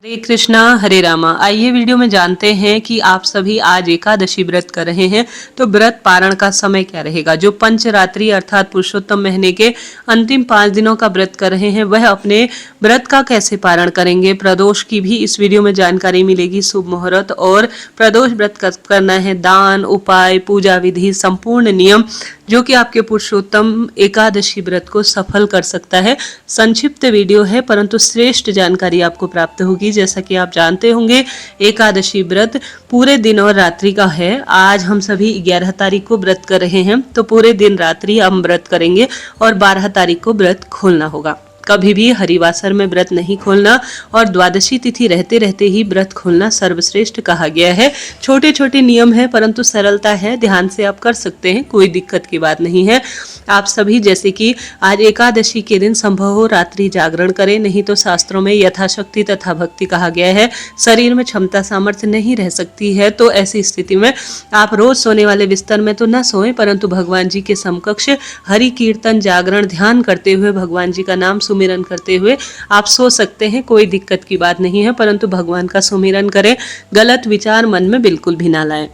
हरे कृष्णा हरे रामा। आइए वीडियो में जानते हैं कि आप सभी आज एकादशी व्रत कर रहे हैं तो व्रत पारण का समय क्या रहेगा। जो पंचरात्रि अर्थात पुरुषोत्तम महीने के अंतिम 5 दिनों का व्रत कर रहे हैं वह अपने व्रत का कैसे पारण करेंगे। प्रदोष की भी इस वीडियो में जानकारी मिलेगी। शुभ मुहूर्त और प्रदोष व्रत करना है, दान, उपाय, पूजा विधि, संपूर्ण नियम जो कि आपके पुरुषोत्तम एकादशी व्रत को सफल कर सकता है। संक्षिप्त वीडियो है परंतु श्रेष्ठ जानकारी आपको प्राप्त होगी। जैसा कि आप जानते होंगे एकादशी व्रत पूरे दिन और रात्रि का है। आज हम सभी 11 तारीख को व्रत कर रहे हैं तो पूरे दिन रात्रि हम व्रत करेंगे और 12 तारीख को व्रत खोलना होगा। कभी भी हरिवासर में व्रत नहीं खोलना और द्वादशी तिथि रहते रहते ही व्रत खोलना सर्वश्रेष्ठ कहा गया है। छोटे छोटे नियम है परंतु सरलता है, ध्यान से आप कर सकते हैं, कोई दिक्कत की बात नहीं है। आप सभी जैसे कि आज एकादशी के दिन संभव हो रात्रि जागरण करें, नहीं तो शास्त्रों में यथाशक्ति तथा भक्ति कहा गया है। शरीर में क्षमता सामर्थ्य नहीं रह सकती है तो ऐसी स्थिति में आप रोज सोने वाले बिस्तर में तो न सोएं परंतु भगवान जी के समकक्ष हरि कीर्तन जागरण ध्यान करते हुए भगवान जी का नाम सुमिरन करते हुए आप सो सकते हैं, कोई दिक्कत की बात नहीं है। परंतु भगवान का सुमिरन करें, गलत विचार मन में बिल्कुल भी ना लाएं।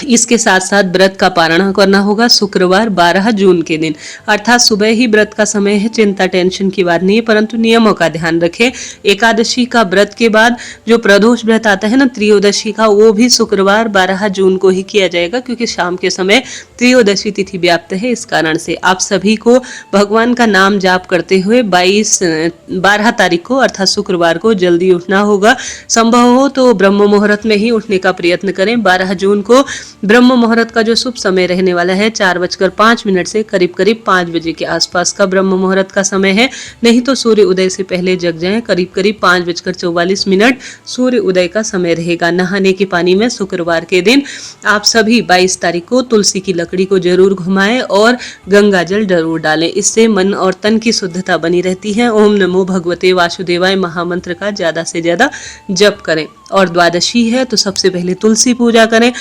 इसके साथ साथ व्रत का पारण करना होगा शुक्रवार 12 जून के दिन, अर्थात सुबह ही व्रत का समय है। चिंता टेंशन की बात नहीं है परंतु नियमों का ध्यान रखें। एकादशी का व्रत के बाद जो प्रदोष व्रत आता है ना त्रयोदशी का, वो भी शुक्रवार 12 जून को ही किया जाएगा क्योंकि शाम के समय त्रयोदशी तिथि व्याप्त है। इस कारण से आप सभी को भगवान का नाम जाप करते हुए 12 तारीख को अर्थात शुक्रवार को जल्दी उठना होगा। संभव हो तो ब्रह्म मुहूर्त में ही उठने का प्रयत्न करें। 12 जून को ब्रह्म मुहूर्त का जो शुभ समय रहने वाला है 4:05 से करीब 5 बजे के आसपास का ब्रह्म मुहूर्त का समय है। नहीं तो सूर्य उदय से पहले जग जाएं, करीब 5:44 सूर्य उदय का समय रहेगा। नहाने के पानी में शुक्रवार के दिन आप सभी 22 तारीख को तुलसी की लकड़ी को जरूर घुमाएं और गंगा जल जरूर डालें। इससे मन और तन की शुद्धता बनी रहती है। ओम नमो भगवते वासुदेवाय महामंत्र का ज्यादा से ज्यादा जप करें। और द्वादशी है तो सबसे पहले तुलसी पूजा करें।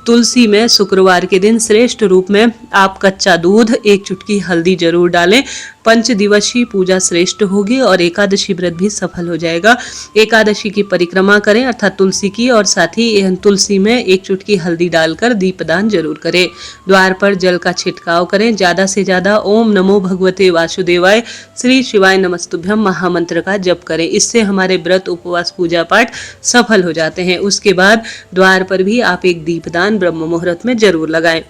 तुलसी में शुक्रवार के दिन श्रेष्ठ रूप में आप कच्चा दूध, 1 चुटकी हल्दी जरूर डालें। 5 दिवसीय पूजा श्रेष्ठ होगी और एकादशी व्रत भी सफल हो जाएगा। एकादशी की परिक्रमा करें अर्थात तुलसी की, और साथ ही तुलसी में 1 चुटकी हल्दी डालकर दीपदान जरूर करें। द्वार पर जल का छिड़काव करें। ज्यादा से ज्यादा ओम नमो भगवते वासुदेवाय श्री शिवाय नमस्तुभ्यम महामंत्र का जप करें। इससे हमारे व्रत उपवास पूजा पाठ सफल हो जाते हैं। उसके बाद द्वार पर भी आप एक दीपदान ब्रह्म मुहूर्त में जरूर लगाएं।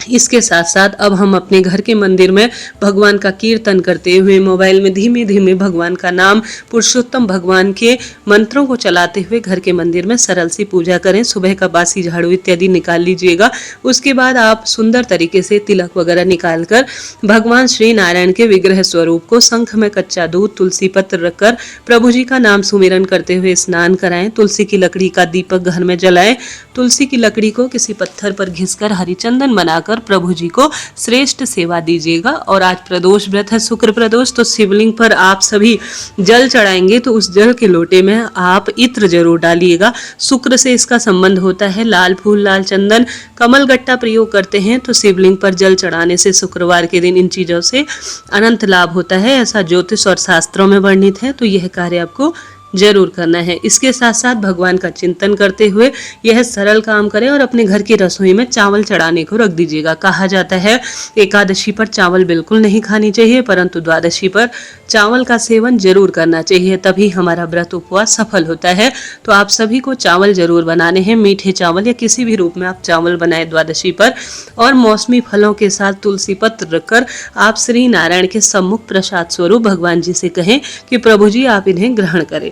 इसके साथ साथ अब हम अपने घर के मंदिर में भगवान का कीर्तन करते हुए मोबाइल में धीमे धीमे भगवान का नाम, पुरुषोत्तम भगवान के मंत्रों को चलाते हुए घर के मंदिर में सरल सी पूजा करें। सुबह का बासी झाड़ू इत्यादि निकाल लीजिएगा। उसके बाद आप सुंदर तरीके से तिलक वगैरह निकाल कर भगवान श्री नारायण के विग्रह स्वरूप को शंख में कच्चा दूध, तुलसी पत्र रखकर प्रभु जी का नाम सुमिरन करते हुए स्नान कराएं। तुलसी की लकड़ी का दीपक घर में जलाएं। तुलसी की लकड़ी को किसी पत्थर पर घिसकर हरिचंदन बनाकर प्रभु जी को श्रेष्ठ सेवा दीजिएगा। और आज प्रदोष व्रत है, शुक्र प्रदोष, तो शिवलिंग पर आप सभी जल चढ़ाएंगे तो उस जल के लोटे में आप इत्र जरूर डालिएगा। शुक्र से इसका संबंध होता है। लाल फूल, लाल चंदन, कमल गट्टा प्रयोग करते हैं तो शिवलिंग पर जल चढ़ाने से शुक्रवार के दिन इन चीजों से अनंत लाभ होता है, ऐसा ज्योतिष और शास्त्रों में वर्णित है। तो यह कार्य आपको जरूर करना है। इसके साथ साथ भगवान का चिंतन करते हुए यह सरल काम करें और अपने घर की रसोई में चावल चढ़ाने को रख दीजिएगा। कहा जाता है एकादशी पर चावल बिल्कुल नहीं खानी चाहिए परंतु द्वादशी पर चावल का सेवन जरूर करना चाहिए, तभी हमारा व्रत उपवास सफल होता है। तो आप सभी को चावल जरूर बनाने हैं, मीठे चावल या किसी भी रूप में आप चावल बनाए द्वादशी पर। और मौसमी फलों के साथ तुलसी पत्र रखकर आप श्री नारायण के सम्मुख प्रसाद स्वरूप भगवान जी से कहें कि प्रभु जी आप इन्हें ग्रहण करें।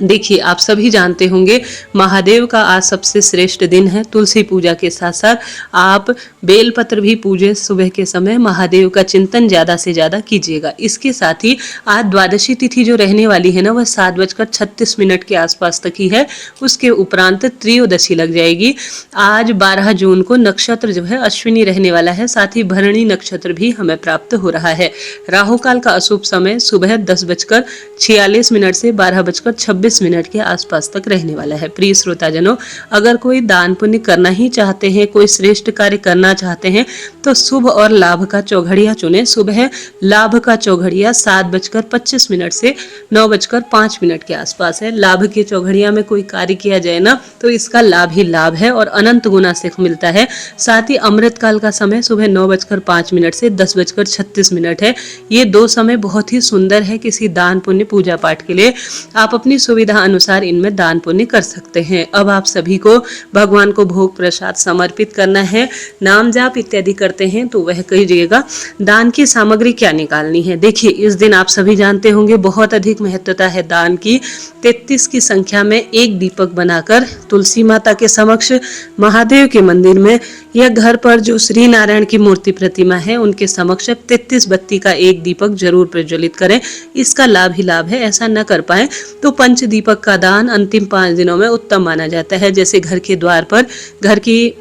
देखिए आप सभी जानते होंगे महादेव का आज सबसे श्रेष्ठ दिन है। तुलसी पूजा के साथ साथ आप बेलपत्र भी पूजे। सुबह के समय महादेव का चिंतन ज्यादा से ज्यादा कीजिएगा। इसके साथ ही आज द्वादशी तिथि जो रहने वाली है ना वह 7:36 के आसपास तक ही है। उसके उपरांत त्रयोदशी लग जाएगी। आज 12 जून को नक्षत्र जो है अश्विनी रहने वाला है, साथ ही भरणी नक्षत्र भी हमें प्राप्त हो रहा है। राहु काल का अशुभ समय सुबह 10:46 से 12:26 26 मिनट के आसपास तक रहने वाला है। प्रिय श्रोताजनों, अगर कोई दान पुण्य करना ही चाहते हैं, कोई श्रेष्ठ कार्य करना चाहते हैं तो शुभ और लाभ का चौघड़िया चुने। सुबह लाभ का चौघड़िया 7:25 से 9:05 के आसपास है। लाभ के चौघड़िया में कोई कार्य किया जाए ना तो इसका लाभ ही लाभ है और अनंत गुना से मिलता है। साथ ही अमृत काल का समय सुबह 9:05 से 10:36 है। ये दो समय बहुत ही सुंदर है किसी दान पुण्य पूजा पाठ के लिए। आप अपनी सुविधा अनुसार इनमें दान पुण्य कर सकते हैं। अब आप सभी को भगवान को भोग प्रसाद समर्पित करना है। नाम जाप इत्यादि करते हैं तो वह कीजिएगा। दान की सामग्री क्या निकालनी है, देखिए इस दिन आप सभी जानते होंगे बहुत अधिक महत्वता है दान की। 33 की संख्या में एक दीपक बनाकर तुलसी माता के समक्ष, महादेव के मंदिर में या घर पर जो श्री नारायण की मूर्ति प्रतिमा है उनके समक्ष 33 बत्ती का एक दीपक जरूर प्रज्वलित करें। इसका लाभ ही लाभ है। ऐसा न कर पाए तो पंच दीपक का दान अंतिम 5 दिनों में उत्तम माना जाता है। जैसे घर के द्वार पर, घर की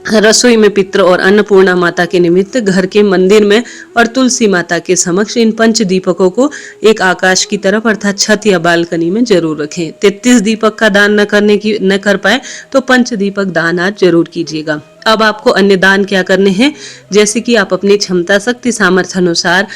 रसोई में पितृ और अन्नपूर्णा माता के निमित्त, घर के मंदिर में और तुलसी माता के समक्ष इन पंच दीपकों को एक आकाश की तरफ अर्थात छत या बालकनी में जरूर रखें। 33 दीपक का दान न कर पाए तो पंच दीपक दान आज जरूर कीजिएगा। अब आपको अन्य दान क्या करने हैं, जैसे कि आप अपनी क्षमता शक्ति सामर्थ्य अनुसार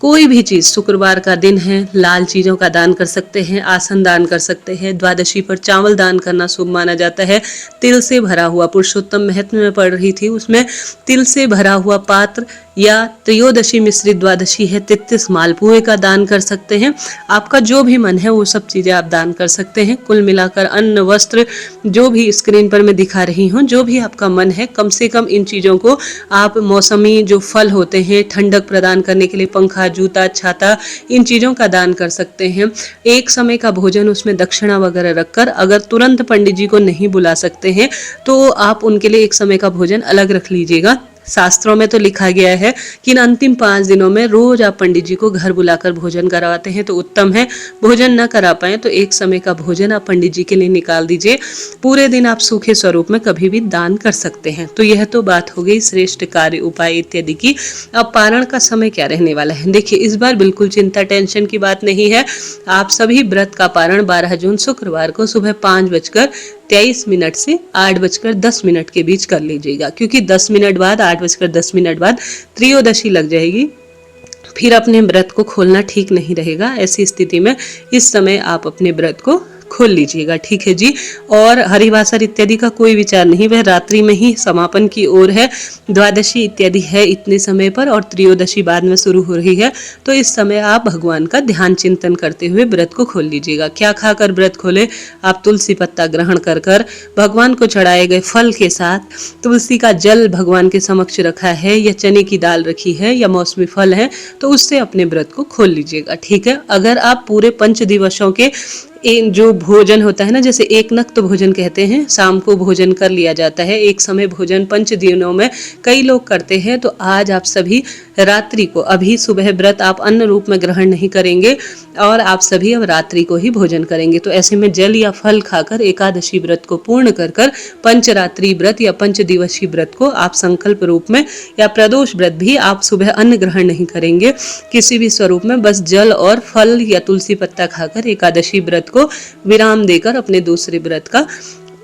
कोई भी चीज, शुक्रवार का दिन है, लाल चीजों का दान कर सकते हैं, आसन दान कर सकते हैं। द्वादशी पर चावल दान करना शुभ माना जाता है। तिल से भरा हुआ, पुरुषोत्तम महत्व में पढ़ रही थी उसमें, तिल से भरा हुआ पात्र या त्रयोदशी मिश्रित द्वादशी है 33 मालपुए का दान कर सकते हैं। आपका जो भी मन है वो सब चीजें आप दान कर सकते हैं। कुल मिलाकर अन्न, वस्त्र, जो भी स्क्रीन पर मैं दिखा रही हूँ, जो भी आपका मन है, कम से कम इन चीजों को आप, मौसमी जो फल होते हैं ठंडक प्रदान करने के लिए, पंखा, जूता, छाता, इन चीजों का दान कर सकते हैं। एक समय का भोजन उसमें दक्षिणा वगैरह रखकर, अगर तुरंत पंडित जी को नहीं बुला सकते हैं तो आप उनके लिए एक समय का भोजन अलग रख लीजिएगा। शास्त्रों में तो लिखा गया है कि इन अंतिम 5 दिनों में रोज आप पंडित जी को घर बुलाकर भोजन करवाते हैं तो उत्तम है। भोजन न करा पाए तो एक समय का भोजन आप पंडित जी के लिए निकाल दीजिए। पूरे दिन आप सूखे स्वरूप में कभी भी दान कर सकते हैं। तो यह तो बात हो गई श्रेष्ठ कार्य, उपाय इत्यादि की। अब पारण का समय क्या रहने वाला है, देखिए इस बार बिल्कुल चिंता टेंशन की बात नहीं है। आप सभी व्रत का पारण 12 जून शुक्रवार को सुबह 5:23 से 8:10 के बीच कर लीजिएगा, क्योंकि 10 मिनट बाद, 8:10 बाद त्रयोदशी लग जाएगी। फिर अपने व्रत को खोलना ठीक नहीं रहेगा। ऐसी स्थिति में इस समय आप अपने व्रत को खोल लीजिएगा, ठीक है जी। और हरिवासर इत्यादि का कोई विचार नहीं, वह रात्रि में ही समापन की ओर है। द्वादशी इत्यादि है इतने समय पर और त्रयोदशी बाद में शुरू हो रही है। तो इस समय आप भगवान का ध्यान चिंतन करते हुए व्रत को खोल लीजिएगा। क्या खाकर व्रत खोले, आप तुलसी पत्ता ग्रहण कर भगवान को चढ़ाए गए फल के साथ, तुलसी का जल भगवान के समक्ष रखा है या चने की दाल रखी है या मौसमी फल है तो उससे अपने व्रत को खोल लीजिएगा, ठीक है। अगर आप पूरे 5 दिवसों के जो भोजन होता है ना, जैसे एक नक्त भोजन कहते हैं, शाम को भोजन कर लिया जाता है। एक समय भोजन 5 दिनों में कई लोग करते हैं। तो आज आप सभी रात्रि को, अभी सुबह व्रत आप अन्न रूप में ग्रहण नहीं करेंगे और आप सभी अब रात्रि को ही भोजन करेंगे। तो ऐसे में जल या फल खाकर एकादशी व्रत को पूर्ण कर पंचरात्रि व्रत या 5 दिवसीय व्रत को आप संकल्प रूप में, या प्रदोष व्रत भी आप सुबह अन्न ग्रहण नहीं करेंगे किसी भी स्वरूप में, बस जल और फल या तुलसी पत्ता खाकर एकादशी व्रत को विराम देकर अपने दूसरे व्रत का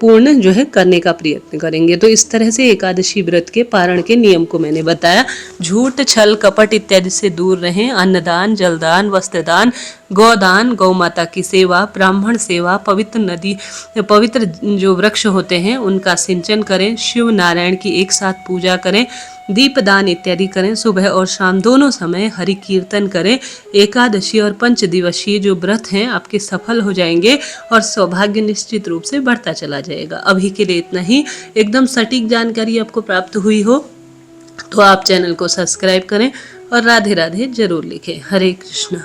पूर्ण जो है करने का प्रयत्न करेंगे। तो इस तरह से एकादशी व्रत के पारण के नियम को मैंने बताया। झूठ, छल, कपट इत्यादि से दूर रहें। अन्नदान, जलदान, वस्त्रदान, गौदान, गौ माता की सेवा, ब्राह्मण सेवा, पवित्र जो वृक्ष होते हैं उनका सिंचन करें, शिव नारायण की एक साथ पूजा करें, दीपदान इत्यादि करें। सुबह और शाम दोनों समय हरि कीर्तन करें। एकादशी और 5 दिवसीय जो व्रत हैं आपके सफल हो जाएंगे और सौभाग्य निश्चित रूप से बढ़ता चला जाएगा। अभी के लिए इतना ही। एकदम सटीक जानकारी आपको प्राप्त हुई हो तो आप चैनल को सब्सक्राइब करें और राधे राधे जरूर लिखें। हरे कृष्ण।